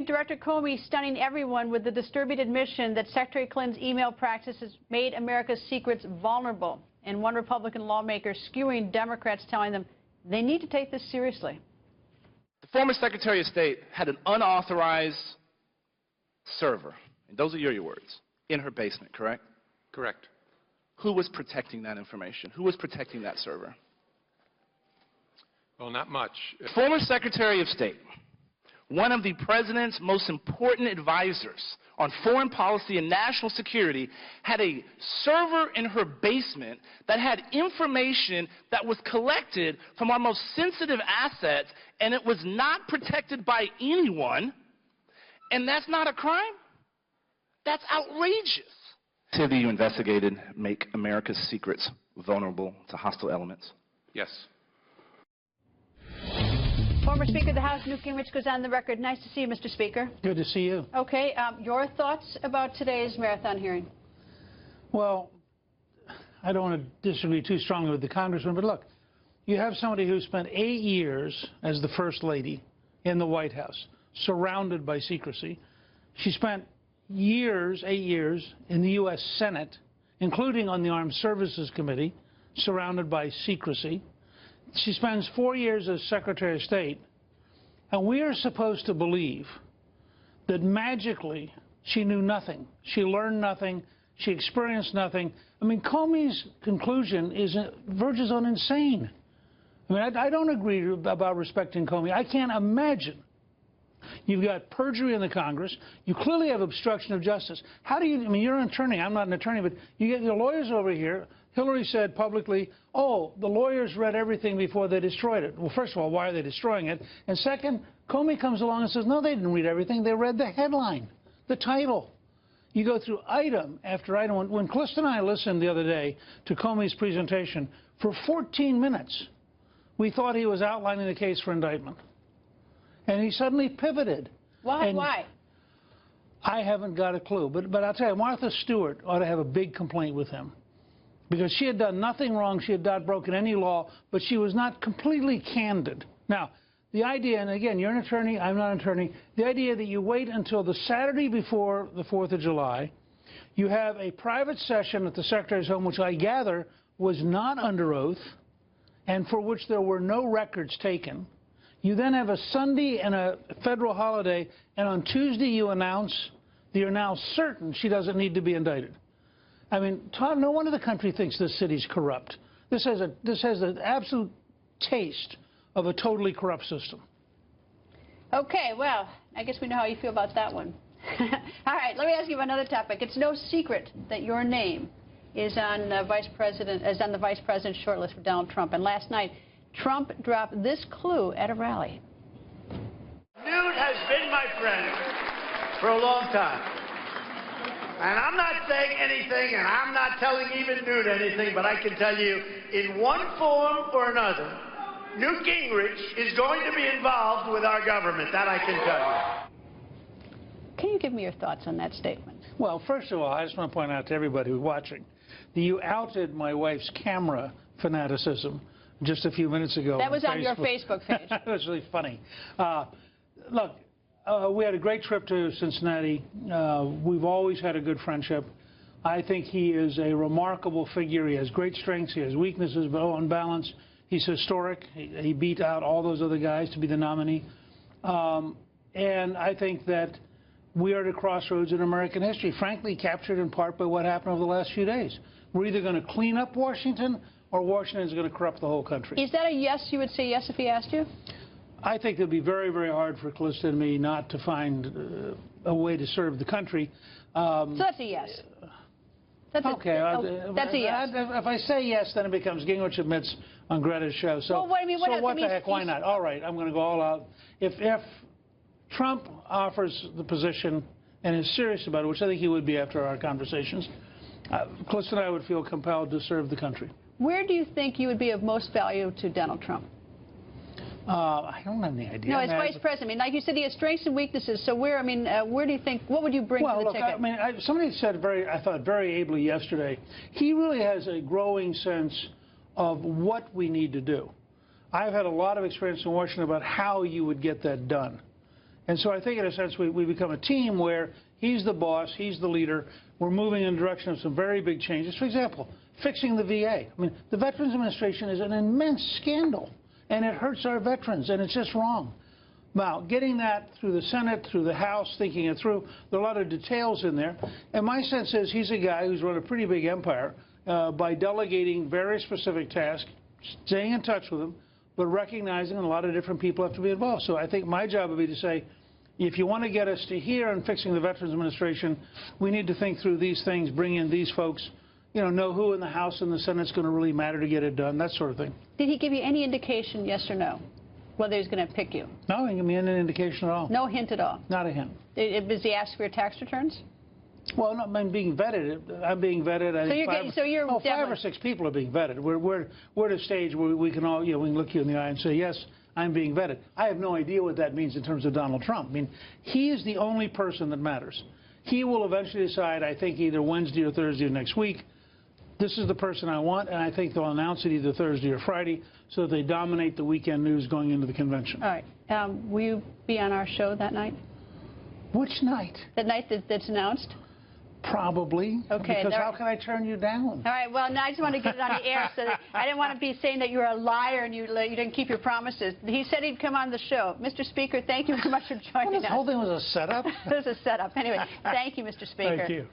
Director Comey stunning everyone with the disturbing admission that Secretary Clinton's email practices made America's secrets vulnerable, and one Republican lawmaker skewing Democrats, telling them they need to take this seriously. The former Secretary of State had an unauthorized server, and those are your words, in her basement, correct? Correct. Who was protecting that information? Who was protecting that server? Well, not much. Former Secretary of State, one of the president's most important advisors on foreign policy and national security, had a server in her basement that had information that was collected from our most sensitive assets, and it was not protected by anyone, and that's not a crime? That's outrageous. Activity you investigated make America's secrets vulnerable to hostile elements? Yes. Former Speaker of the House, Newt Gingrich, goes on the record. Nice to see you, Mr. Speaker. Good to see you. Okay, your thoughts about today's marathon hearing? Well, I don't want to disagree too strongly with the Congressman, but look, you have somebody who spent 8 years as the First Lady in the White House, surrounded by secrecy. She spent years, 8 years, in the U.S. Senate, including on the Armed Services Committee, surrounded by secrecy. She spends 4 years as Secretary of State, and we are supposed to believe that magically she knew nothing. She learned nothing. She experienced nothing. I mean, Comey's conclusion verges on insane. I mean, I don't agree about respecting Comey. I can't imagine. You've got perjury in the Congress. You clearly have obstruction of justice. How do you, I mean, you're an attorney. I'm not an attorney, but you get your lawyers over here. Hillary said publicly, oh, the lawyers read everything before they destroyed it. Well, first of all, why are they destroying it? And second, Comey comes along and says, no, they didn't read everything. They read the headline, the title. You go through item after item. When Clifton and I listened the other day to Comey's presentation, for 14 minutes, we thought he was outlining the case for indictment. And he suddenly pivoted. Why? Why? I haven't got a clue. But I'll tell you, Martha Stewart ought to have a big complaint with him. Because she had done nothing wrong. She had not broken any law. But she was not completely candid. Now, the idea, and again, you're an attorney, I'm not an attorney, the idea that you wait until the Saturday before the 4th of July, you have a private session at the Secretary's home, which I gather was not under oath, and for which there were no records taken. You then have a Sunday and a federal holiday, and on Tuesday you announce that you're now certain she doesn't need to be indicted. I mean, Todd, no wonder the country thinks this city's corrupt. This has an absolute taste of a totally corrupt system. Okay, well, I guess we know how you feel about that one. All right, let me ask you about another topic. It's no secret that your name is on the vice president's shortlist for Donald Trump. And last night, Trump dropped this clue at a rally. Newt has been my friend for a long time. And I'm not saying anything, and I'm not telling even Newt anything, but I can tell you, in one form or another, Newt Gingrich is going to be involved with our government. That I can tell you. Can you give me your thoughts on that statement? Well, first of all, I just want to point out to everybody who's watching that you outed my wife's camera fanaticism just a few minutes ago. That was on your Facebook page. That was really funny. Look, we had a great trip to Cincinnati. We've always had a good friendship. I think he is a remarkable figure. He has great strengths. He has weaknesses, but on balance, he's historic. He beat out all those other guys to be the nominee. And I think that we are at a crossroads in American history, frankly captured in part by what happened over the last few days. We're either going to clean up Washington or Washington is going to corrupt the whole country. Is that a yes? You would say yes if he asked you? I think it would be very, very hard for Calista and me not to find a way to serve the country. So that's a yes. That's okay. That's a yes. If I say yes, then it becomes Gingrich admits on Greta's show. So, well, what, I mean, what the heck? Why not? All right, I'm going to go all out. If Trump offers the position and is serious about it, which I think he would be after our conversations, Calista and I would feel compelled to serve the country. Where do you think you would be of most value to Donald Trump? I don't have any idea. No, as vice president. I mean, like you said, he has strengths and weaknesses. So where, I mean, where do you think, what would you bring to the ticket? I mean, somebody said I thought very ably yesterday, he really has a growing sense of what we need to do. I've had a lot of experience in Washington about how you would get that done. And so I think in a sense we become a team where he's the boss, he's the leader. We're moving in the direction of some very big changes. For example, fixing the VA. I mean, the Veterans Administration is an immense scandal, and it hurts our veterans, and it's just wrong. Now, getting that through the Senate, through the House, thinking it through, there are a lot of details in there. And my sense is he's a guy who's run a pretty big empire by delegating very specific tasks, staying in touch with them, but recognizing a lot of different people have to be involved. So I think my job would be to say, if you want to get us to here and fixing the Veterans Administration, we need to think through these things, bring in these folks, know who in the House and the Senate is going to really matter to get it done, that sort of thing. Did he give you any indication, yes or no, whether he's going to pick you? No, he didn't give me any indication at all. No hint at all? Not a hint. Does he ask for your tax returns? Well, no, I'm being vetted. I'm being vetted. I think five or six people are being vetted. We're at a stage where we can all, we can look you in the eye and say, yes, I'm being vetted. I have no idea what that means in terms of Donald Trump. I mean, he is the only person that matters. He will eventually decide, I think, either Wednesday or Thursday of next week, this is the person I want, and I think they'll announce it either Thursday or Friday so that they dominate the weekend news going into the convention. All right. Will you be on our show that night? Which night? The night that's announced? Probably. Okay. Because how can I turn you down? All right. Well, now I just want to get it on the air so that I didn't want to be saying that you were a liar and you didn't keep your promises. He said he'd come on the show. Mr. Speaker, thank you very much for joining us. This whole thing was a setup? It was a setup. Anyway, thank you, Mr. Speaker. Thank you.